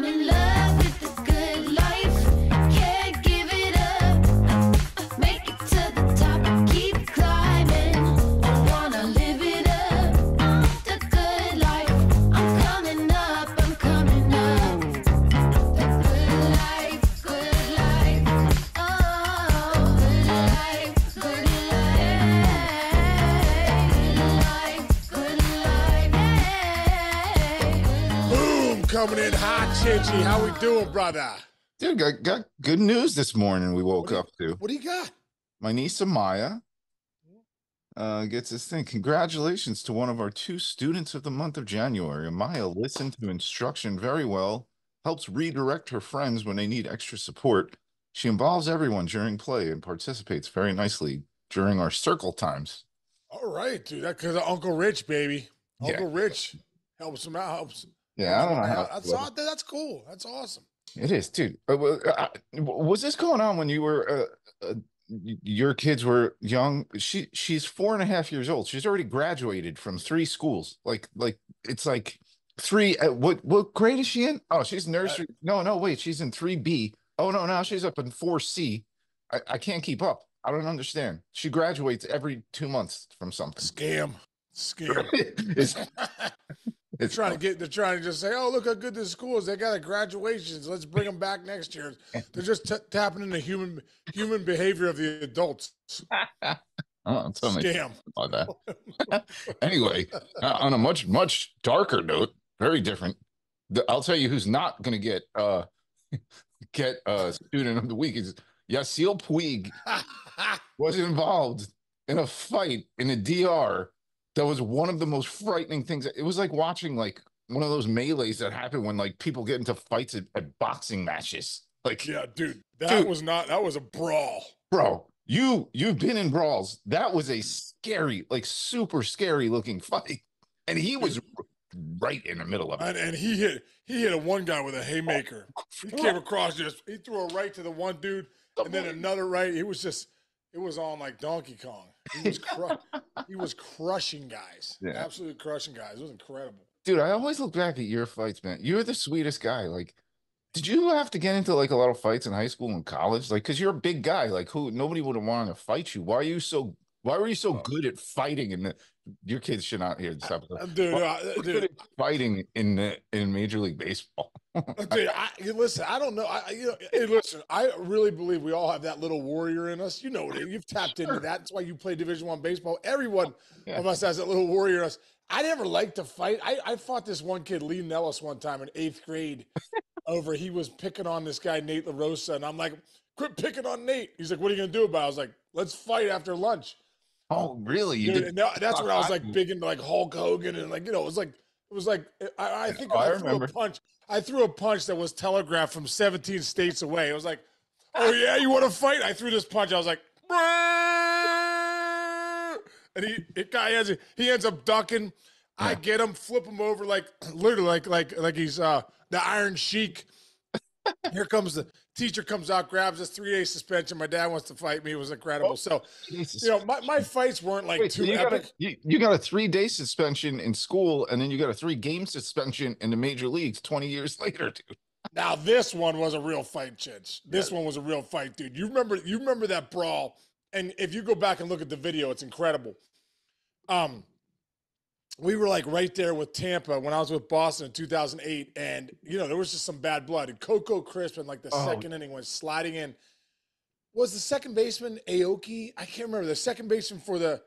I'm in love with the good life. Can't give it up. Make it to the top. Keep climbing. I wanna live it up. The good life. I'm coming up. I'm coming up. The good life. Good life. Oh, good life. Good life. Good life. Boom, coming in hot, Chinchy. How we doing, brother? Dude, got good news this morning. We woke up to. What do you got? My niece Amaya gets this thing. Congratulations to one of our 2 students of the month of January. Amaya listened to instruction very well, helps redirect her friends when they need extra support. She involves everyone during play and participates very nicely during our circle times. All right, dude. That's because of Uncle Rich, baby. Yeah. Uncle Rich helps him out. Helps. Yeah, I don't know how. That's cool. That's awesome. It is, dude. Was this going on when you were your kids were young? She's 4.5 years old. She's already graduated from 3 schools. Like it's like 3. What grade is she in? Oh, she's nursery. No, wait, she's in 3B. Oh no, now she's up in 4C. I can't keep up. I don't understand. She graduates every 2 months from something. Scam. They're They're trying to just say, oh, look how good this school is. They got a graduations. Let's bring them back next year. They're just tapping into human behavior of the adults. Oh, tell me Scam. about that. Anyway, on a much darker note, very different. I'll tell you who's not going to get student of the week is Yasiel Puig. Was involved in a fight in a DR. That was one of the most frightening things. It was like watching like one of those melees that happen when like people get into fights at boxing matches. Like, yeah, dude, that was a brawl. Bro, you've been in brawls. That was a scary, like super scary looking fight. And he was right in the middle of it. And he hit a one guy with a haymaker. He came across he threw a right to the one dude and then another right. It was on like Donkey Kong. He was crushing guys. Yeah. Absolutely crushing guys. It was incredible. Dude, I always look back at your fights, man. You're the sweetest guy. Like, did you have to get into like a lot of fights in high school and college? Like, because you're a big guy. Like, nobody would have wanted to fight you. Why were you so good at fighting? And your kids should not hear this episode. Dude, good at fighting in Major League Baseball. Dude, listen, I don't know. Listen, I really believe we all have that little warrior in us. You know it. You've tapped into that. That's why you play Division I baseball. Everyone of us has that little warrior in us. I never liked to fight. I fought this one kid, Lee Nellis, one time in 8th grade. He was picking on this guy, Nate LaRosa, and I'm like, quit picking on Nate. He's like, what are you gonna do about it? I was like, let's fight after lunch. Oh, really? Dude, that's when I was like big into like Hulk Hogan and like, it was like I think I threw a punch. I threw a punch that was telegraphed from 17 states away. It was like, oh yeah, you want to fight? I threw this punch. I was like, and he ends up ducking. I get him, flip him over like literally like he's the Iron Sheik. Here comes the teacher, comes out, grabs us, 3-day suspension. My dad wants to fight me. It was incredible. So, my fights weren't like too epic. You got a 3-day suspension in school, and then you got a 3-game suspension in the major leagues 20 years later, dude. Now, this one was a real fight, Chinch. This one was a real fight, dude. You remember that brawl, and if you go back and look at the video, it's incredible. We were like right there with Tampa when I was with Boston in 2008, and there was just some bad blood. And Coco Crisp in like the second inning went sliding in. Was the second baseman Aoki? I can't remember the second baseman for the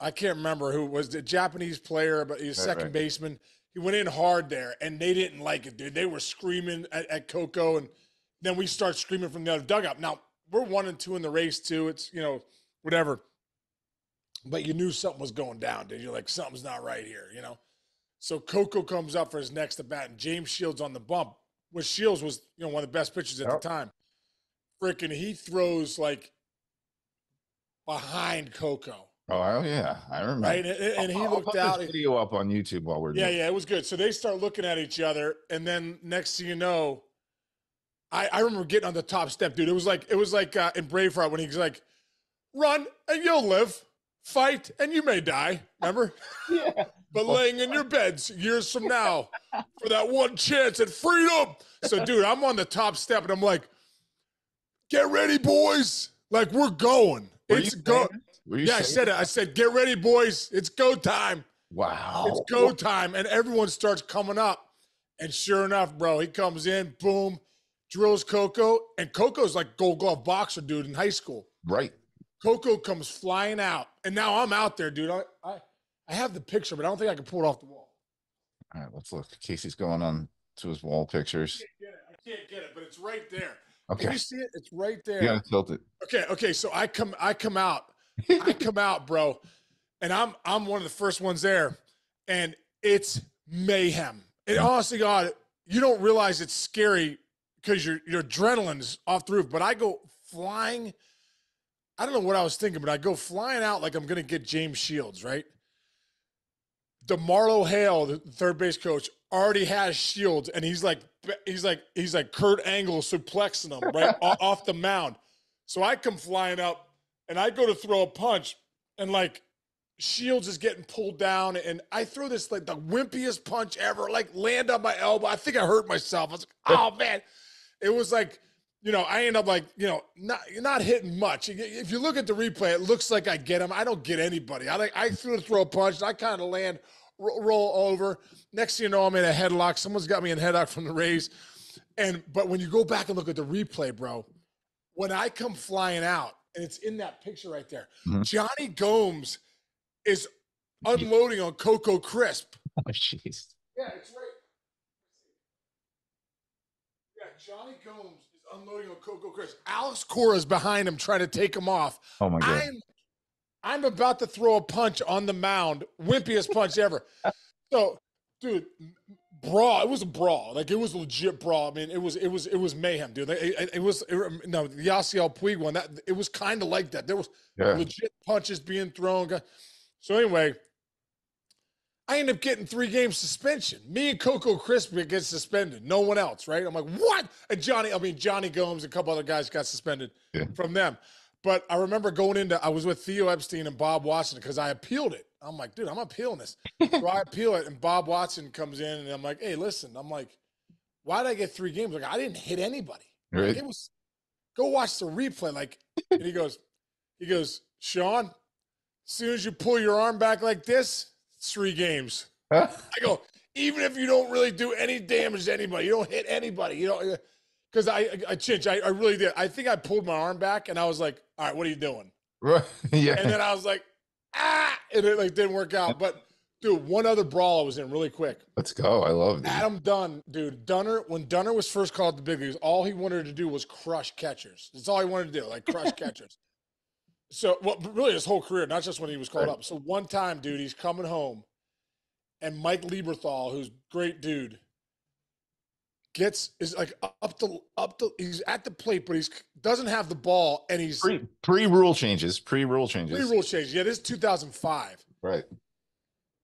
I can't remember who was the Japanese player, but he's second baseman. He went in hard there, and they didn't like it, dude. They were screaming at Coco, and then we start screaming from the other dugout. Now we're 1-2 in the race too. It's whatever. But you knew something was going down, dude. You're like, something's not right here, So Coco comes up for his next at bat, and James Shields on the bump. Which Shields was, one of the best pitchers at the time. Frickin' he throws like behind Coco. Oh yeah, I remember. Right, and he looked out. This video up on YouTube while we're doing. Yeah, it was good. So they start looking at each other, and then next thing you know, I remember getting on the top step, dude. It was like in Braveheart when he's like, "Run and you'll live." fight, and you may die. Remember? Yeah. But laying in your beds years from now for that one chance at freedom. So, dude, I'm on the top step, and I'm like, get ready, boys. Like, we're going. It's go. Yeah, I said it. I said, get ready, boys. It's go time. Wow. It's go time. And everyone starts coming up. And sure enough, bro, he comes in, boom, drills Coco. And Coco's like gold glove boxer, dude, in high school. Right. Coco comes flying out. And now I'm out there, dude. I have the picture, but I don't think I can pull it off the wall. All right, let's look. Casey's going on to his wall pictures. I can't get it, but it's right there. Okay. Can you see it? It's right there. You gotta tilt it. Okay. So I come out. I come out, bro. And I'm one of the first ones there. And it's mayhem. And honestly, God, you don't realize it's scary because your adrenaline's off the roof. But I go flying. I don't know what I was thinking, but I go flying out like I'm gonna get James Shields, right? DeMarlo Hale, the third base coach, already has Shields, and he's like Kurt Angle suplexing him right off the mound. So I come flying up, and I go to throw a punch, and like Shields is getting pulled down, and I throw this like the wimpiest punch ever, like land on my elbow. I think I hurt myself. I was like, oh man. It was like, I end up like, not hitting much. If you look at the replay, it looks like I get him. I don't get anybody. I throw a punch, and I kind of land, roll over. Next thing you know, I'm in a headlock. Someone's got me in headlock from the Rays. But when you go back and look at the replay, bro, when I come flying out, and it's in that picture right there, Johnny Gomes is unloading on Coco Crisp. Oh, jeez. Yeah, it's right. Yeah, Johnny Gomes is unloading on Coco Crisp. Alex Cora's behind him trying to take him off. Oh, my God. I'm about to throw a punch on the mound, wimpiest punch ever. So, dude, brawl. It was a brawl. Like, it was a legit brawl. I mean, it was mayhem, dude. The Yasiel Puig one. It was kind of like that. There was legit punches being thrown. So anyway, I end up getting 3 game suspension. Me and Coco Crisp get suspended. No one else, right? I'm like, what? And Johnny Gomes, and a couple other guys got suspended from them. But I remember I was with Theo Epstein and Bob Watson because I appealed it. I'm like, dude, I'm appealing this. So I appeal it, and Bob Watson comes in, and I'm like, hey, listen. I'm like, why did I get 3 games? Like, I didn't hit anybody. Right. Like, it was, go watch the replay. Like, and he goes, Sean, as soon as you pull your arm back like this, it's 3 games. I go, even if you don't really do any damage to anybody, you don't hit anybody, because Chinch, I really did. I think I pulled my arm back, and I was like, all right, what are you doing? Right. Yeah. And then I was like, and it like didn't work out. But dude, one other brawl I was in really quick. Let's go. I love it. Adam Dunn, dude. When Dunner was first called to the big leagues, all he wanted to do was crush catchers. That's all he wanted to do, like crush catchers. So, really his whole career, not just when he was called up. So one time, dude, he's coming home, and Mike Lieberthal, who's a great dude, is like he's at the plate, but he's doesn't have the ball, and he's pre-rule changes. Yeah, this is 2005. Right.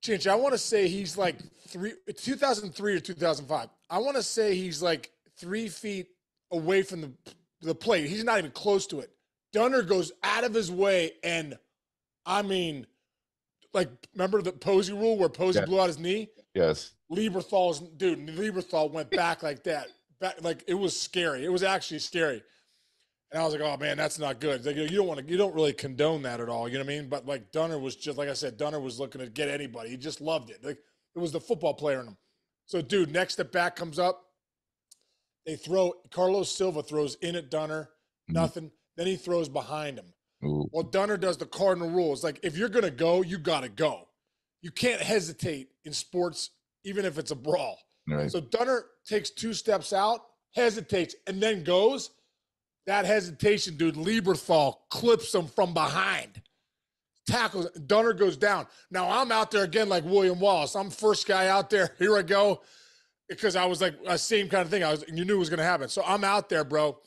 Chinch, I want to say he's like 2003 or 2005. I want to say he's like 3 feet away from the plate. He's not even close to it. Dunner goes out of his way, and I mean, like, remember the Posey rule where Posey blew out his knee? Yes. Lieberthal went back like that. Like, it was scary. It was actually scary. And I was like, oh man, that's not good. Like, you don't really condone that at all. You know what I mean? But like Dunner was just, like I said, Dunner was looking to get anybody. He just loved it. Like, it was the football player in him. So dude, next at bat comes up. Carlos Silva throws in at Dunner, nothing. Then he throws behind him. Ooh. Well, Dunner does the cardinal rule. It's like, if you're going to go, you got to go. You can't hesitate in sports, even if it's a brawl. Right. So Dunner takes 2 steps out, hesitates, and then goes. That hesitation, dude, Lieberthal clips him from behind. Tackles, Dunner goes down. Now I'm out there again like William Wallace. I'm first guy out there. Here I go. Because I was like, same kind of thing. You knew it was going to happen. So I'm out there, bro.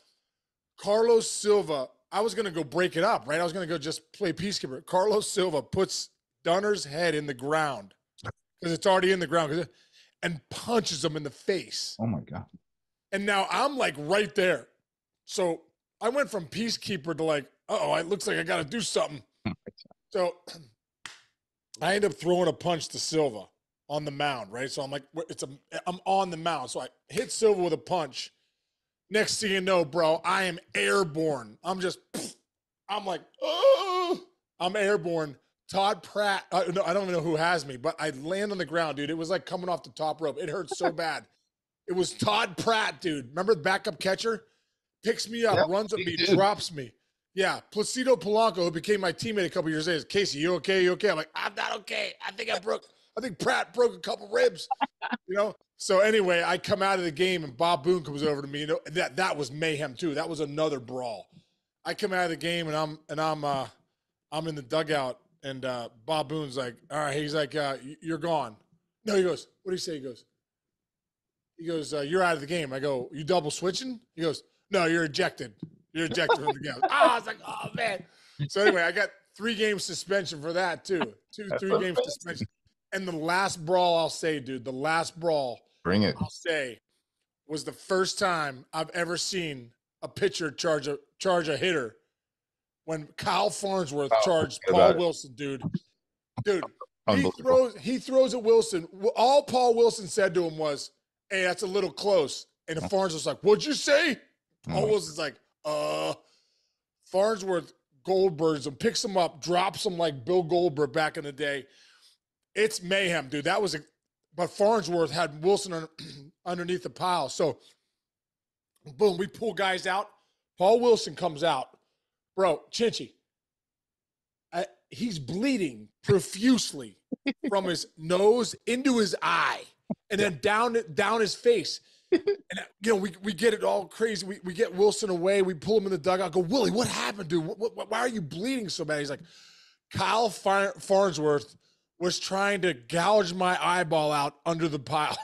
Carlos Silva, I was going to go break it up, right? I was going to go just play peacekeeper. Carlos Silva puts Dunner's head in the ground because it's already in the ground and punches him in the face. Oh, my God. And now I'm like right there. So I went from peacekeeper to like, it looks like I got to do something. So I end up throwing a punch to Silva on the mound, right? So I'm like, I'm on the mound. So I hit Silva with a punch. Next thing you know, bro, I am airborne. I'm like, oh, I'm airborne. Todd Pratt, no, I don't even know who has me, but I land on the ground, dude. It was like coming off the top rope. It hurt so bad. It was Todd Pratt, dude. Remember the backup catcher? Picks me up, runs at me, drops me. Yeah, Placido Polanco, who became my teammate a couple years later, Casey, you okay? You okay? I'm like, I'm not okay. I think Pratt broke a couple ribs, you know? So anyway, I come out of the game and Bob Boone comes over to me. You know, that was mayhem too. That was another brawl. I come out of the game and I'm in the dugout and Bob Boone's like, all right, he's like, you're gone. No, he goes, what do you say? He goes, you're out of the game. I go, you double switching? He goes, no, you're ejected. You're ejected from the game. I was like, oh man. So anyway, I got 3-game suspension for that too. 3 game suspension. And the last brawl I'll say, dude, Bring it. I'll say was the first time I've ever seen a pitcher charge a hitter when Kyle Farnsworth charged Paul Wilson, dude. Dude, he throws at Wilson. All Paul Wilson said to him was, hey, that's a little close. And Farnsworth was like, what'd you say? Paul Wilson's like, Farnsworth Goldbergs him, picks him up, drops him like Bill Goldberg back in the day. It's mayhem, dude. But Farnsworth had Wilson underneath the pile. So, boom, we pull guys out. Paul Wilson comes out. Bro, Chinchy, he's bleeding profusely from his nose into his eye and then down his face. And, you know, we get it all crazy. We get Wilson away. We pull him in the dugout. I go, Willie, what happened, dude? Why are you bleeding so bad? He's like, Kyle Farnsworth was trying to gouge my eyeball out under the pile.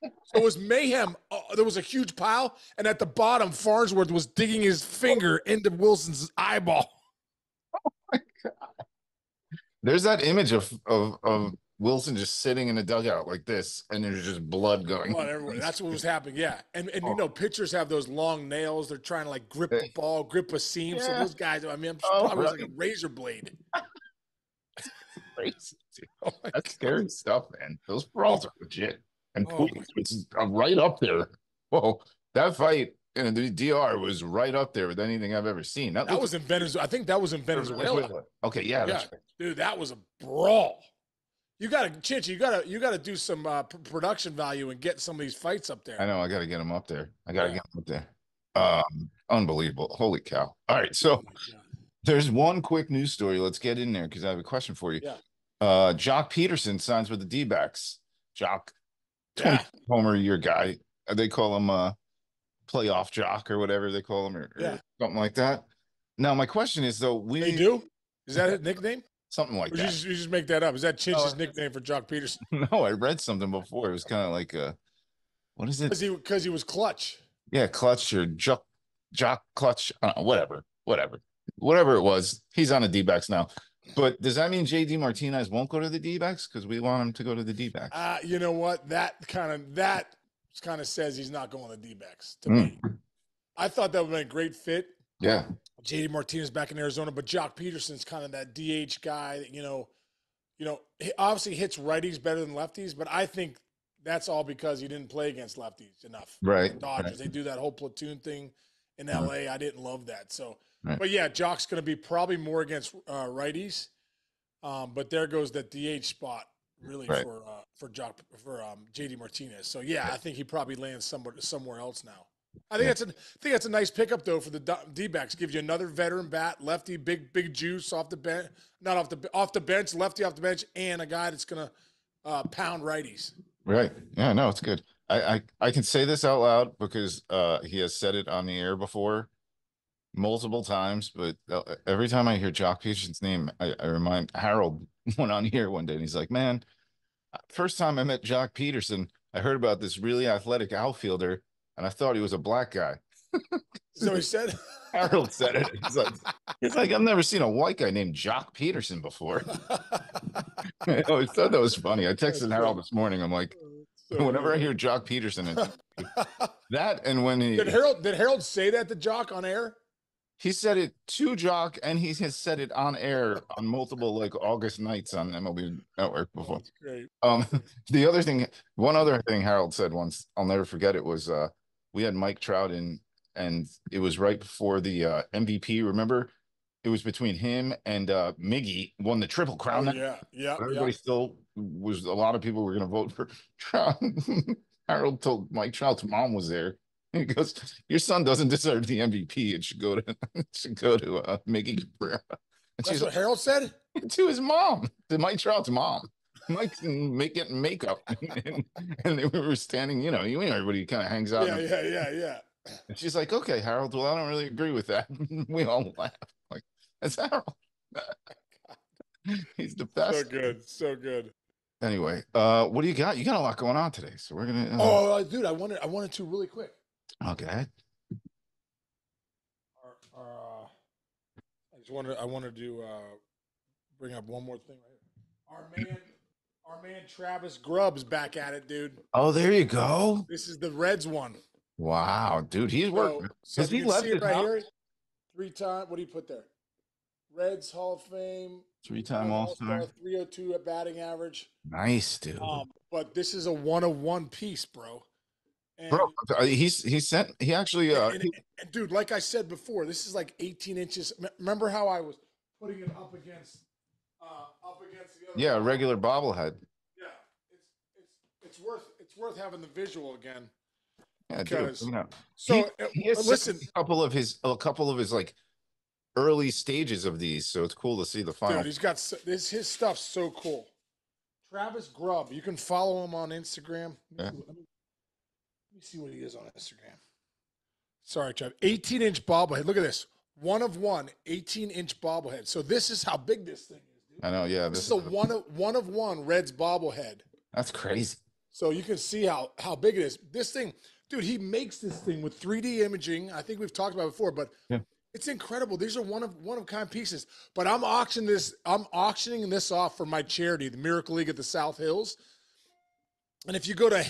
So it was mayhem. There was a huge pile, and at the bottom, Farnsworth was digging his finger into Wilson's eyeball. Oh my God. There's that image of Wilson just sitting in a dugout like this, and there's just blood going. Blood everywhere. That's what was happening. Yeah, and you know, pitchers have those long nails. They're trying to like grip the ball, grip a seam. Yeah. So those guys, I mean, probably was like a razor blade. Crazy. Oh that's scary stuff, man. Those brawls are legit. And Puig was right up there. Whoa, that fight in the DR was right up there with anything I've ever seen. That was in Venezuela. I think that was in Venezuela. Okay, yeah. That's right. Dude, that was a brawl. You gotta, Chinch, you gotta do some production value and get some of these fights up there. I know. I gotta get them up there. Unbelievable. Holy cow. All right, so there's one quick news story. Let's get in there because I have a question for you. Yeah. Joc Pederson signs with the Dbacks. Joc, 20 homer a year guy. They call him playoff Joc or whatever they call him, or something like that. Now, my question is though, they do? Is that a nickname? Something like that. You just make that up. Is that Chinch's nickname for Joc Pederson? No, I read something before. It was kind of like what is it? Because he was clutch. Yeah, clutch or Joc clutch. Whatever it was. He's on the D-backs now. But does that mean JD Martinez won't go to the D-backs because we want him to go to the D-backs? You know what? That kind of says he's not going to the D-backs to me. I thought that would be a great fit. Yeah. JD Martinez back in Arizona, but Joc Pederson's kind of that DH guy that, you know, he obviously hits righties better than lefties, but I think that's all because he didn't play against lefties enough. Right. Dodgers. Right. They do that whole platoon thing in LA. I didn't love that. So, but yeah, Joc's going to be probably more against righties. But there goes that DH spot really for JD Martinez. So yeah, I think he probably lands somewhere else now. I think that's a nice pickup though for the D-backs. Gives you another veteran bat, lefty, big juice off the bench, not off the bench, lefty off the bench, and a guy that's gonna pound righties. Right. Yeah. No, it's good. I can say this out loud because he has said it on the air before, multiple times. But every time I hear Joc Pederson's name, I remind Harold went on here one day and he's like, "Man, first time I met Joc Pederson, I heard about this really athletic outfielder." And I thought he was a black guy. So he said, Harold said it. He's like, I've never seen a white guy named Joc Pederson before. I always thought that was funny. I texted Harold this morning. I'm like, whenever I hear Joc Pederson, that and when he did Harold say that to Joc on air? he said it to Joc, and he has said it on air on multiple like August nights on MLB Network before. That's great. The other thing, one other thing Harold said once, I'll never forget it, was we had Mike Trout in, and it was right before the MVP. Remember, it was between him and Miggy won the Triple Crown. Yeah. But everybody still was. A lot of people were going to vote for Trout. Harold told Mike Trout's mom was there. He goes, "Your son doesn't deserve the MVP. It should go to Miggy Cabrera." And That's what Harold said to his mom, to Mike Trout's mom. Mike's getting makeup, and they were standing. You know, everybody kind of hangs out. Yeah. And she's like, "Okay, Harold. Well, I don't really agree with that." We all laugh. Like, that's Harold. He's the best. So good. Anyway, what do you got? You got a lot going on today, so we're gonna. Dude, I wanted to really quick. Okay. I wanted to bring up one more thing right here. Our man Travis Grubb's back at it, dude. Oh, there you go. This is the Reds one. Wow, dude, he's working. So Has he left it right house? here? 3-time. What do you put there? Reds Hall of Fame. 3-time All-Star. 302 at batting average. Nice, dude. But this is a 1-of-1 piece, bro. And, Bro, he actually and dude, like I said before, this is like 18 inches. Remember how I was putting it up against the other a regular bobblehead. Yeah, it's worth having the visual again. Yeah, because dude, so he has listen, a couple of his like early stages of these, so it's cool to see the final. dude, he's got his stuff's so cool. Travis Grubb, you can follow him on Instagram. Yeah. Let me see what he is on Instagram. Sorry, Trav. 18-inch bobblehead. Look at this. 1-of-1, 18-inch bobblehead. So this is how big this thing is, dude. I know, yeah. This is a one-of-1 Reds bobblehead. That's crazy. So you can see how big it is. This thing, dude, he makes this thing with 3D imaging. I think we've talked about it before, but it's incredible. These are one of kind pieces. But I'm auctioning this off for my charity, the Miracle League at the South Hills. And if you go to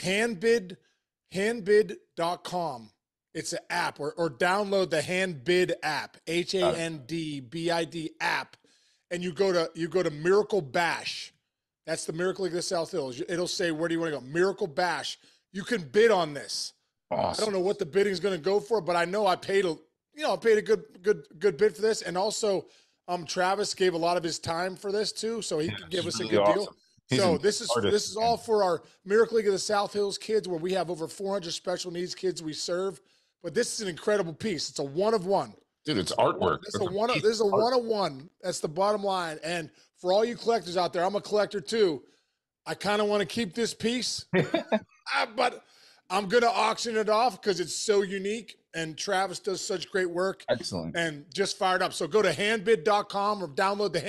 handbid.com, it's an app, or download the Handbid app, HANDBID app, and you go to Miracle Bash. That's the Miracle League of the South Hills. It'll say, where do you want to go? Miracle Bash. You can bid on this. Awesome. I don't know what the bidding is going to go for, but I know I paid a good bid for this. And also, Travis gave a lot of his time for this too, so he can give us a good deal. So this is all for our Miracle League of the South Hills kids, where we have over 400 special needs kids we serve. But this is an incredible piece. It's a 1-of-1. Dude, it's artwork. This is a 1-of-1. That's the bottom line. And for all you collectors out there, I'm a collector too. I kind of want to keep this piece, but I'm going to auction it off because it's so unique. And Travis does such great work. Excellent. And just fired up. So go to handbid.com or download the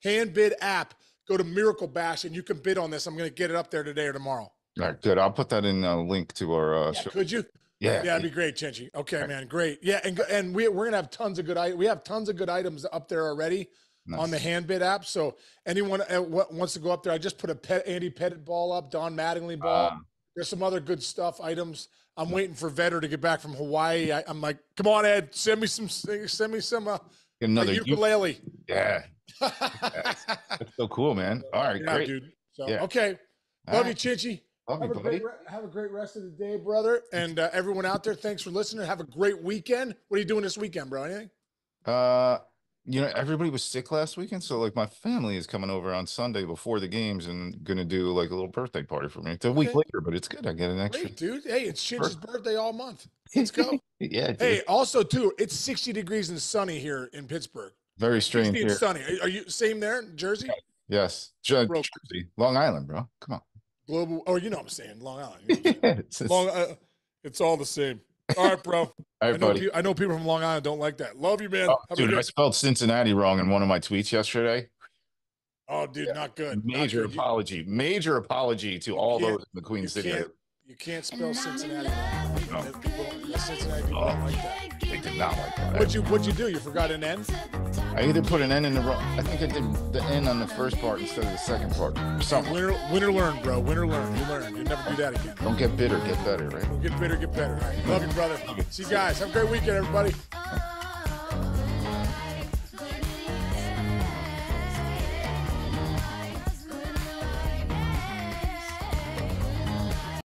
Handbid app. Go to Miracle Bash and you can bid on this. I'm going to get it up there today or tomorrow. All right, good. I'll put that in a link to our show. Could you? Yeah, that'd be great, Chinchy. Okay, man, great. Yeah, and we're gonna have tons of good items up there already on the Handbid app. So anyone wants to go up there, I just put a Andy Pettit ball up, Don Mattingly ball. There's some other good styles. I'm waiting for Vetter to get back from Hawaii. I'm like, come on, Ed, send me some another ukulele. Yeah. That's so cool, man. All right, great, dude. So okay, love you, Chinchy. Love you, buddy. Have a great rest of the day, brother. And everyone out there, thanks for listening. Have a great weekend. What are you doing this weekend, bro? Anything? Everybody was sick last weekend, so like my family is coming over on Sunday before the games and gonna do like a little birthday party for me. It's a week later, but it's good. I get an extra. Great, dude. Hey, it's Chinch's birthday all month. Let's go. Yeah. Dude. Hey, also too, it's 60 degrees and sunny here in Pittsburgh. Very strange here. Sunny. Are you same there in Jersey? Yes. Jersey, Long Island, bro. Come on. Global. Oh, you know what I'm saying. Long Island. You know it's all the same. All right, bro. All right, buddy. I know people from Long Island don't like that. Love you, man. Dude, I spelled Cincinnati wrong in one of my tweets yesterday. Oh, dude, not good. Major apology to all those in the Queen City. You can't spell Cincinnati wrong. No. Cincinnati people don't like that. They did not like that. What'd you do? You forgot an N? I either put an N in the wrong. I think I did the N on the first part instead of the second part. Or something. Win or learn, bro. Win or learn. You learn. You never do that again. Don't get bitter, get better, right? Don't get bitter, get better. Right? Love you, brother. See you guys. Have a great weekend, everybody.